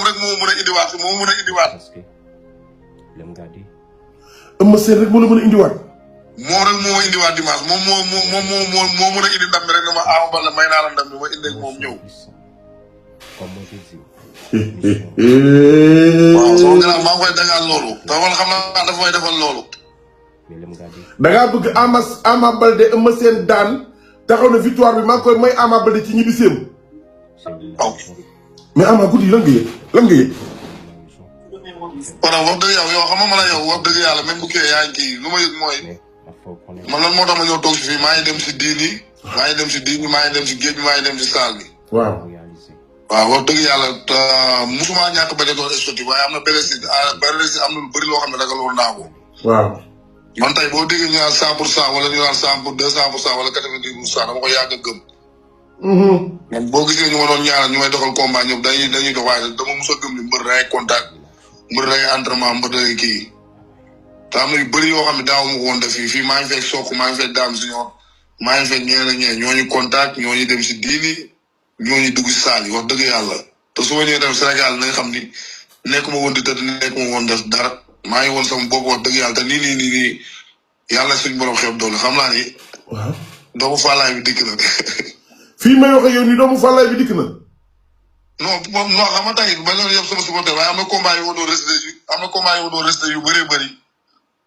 rek moo mën a indiwaat moo mën a indiwaat. Eumeu Sène rek moo la mën a indiwaat. moom rek moo indiwaat dimanche moom moo mën a indi ndam bi rek dama Ama Baldé may naa la ndam bi ma indi ak moom ñëw. waaw sama gannaaw maa ngi koy dangal loolu. te man xam naa dafa may defal loolu. da ngaa bëgg Ama Baldé Eumeu Sène daan taxaw na victoire bi maa ngi koy may Ama Baldé ci ñibbiseem. waaw. mais Ama guddi lan nga yëg lan nga yëg. kon wax dëgg yow xam nga man yow wax dëgg yàlla même bu kii yaa ngi kii lu ma yëg mooy man lan moo tax ma ñëw toog si fii maa ngi dem si diin yi maa ngi dem si diin yi maa ngi dem si géej bi maa ngi dem si saal bi. waaw. waaw wax dëgg yàlla musuma ñàkk bañ a doon estoti waaye am na bëri am na lu bëri loo xam ne ragaloon naa ko. waaw. man tey boo déggee ñu naan 100% wala ñu naan 200% wala 90% dama ko yàgg a gëm. man boo gisee ñu ma doon ñaanal ñu may doxal combat ñëpp dañuy dox waaye dama mus a gëm ni mbër day contact mbër day entraînement mbër day kii. te am na yu bëri yoo xam ne daaw ma ko woon def fii maa ngi fekk Sokh maa ngi fekk Dame Junior maa ngi fekk ñeneen ak ñeneen ñooñu contact ñooñu dem si diini ñooñu dugg si saal yi wax dëgg yàlla te su ma ñëwee dem Sénégal na nga xam ni nekkuma woon di tëdd nekkuma woon def dara maa ngi woon sama bopp wax dëgg yàlla te nii yàlla suñu borom xeeb doole xam naa ni. waaw. doomu Fallaye bi dikk na. fii may wax ak yow nii doomu Fallaye bi dikk na. non xam nga tey ba ñoo yëpp sama supporter waaye am na combat yu ma doon resté yu bëree bëri.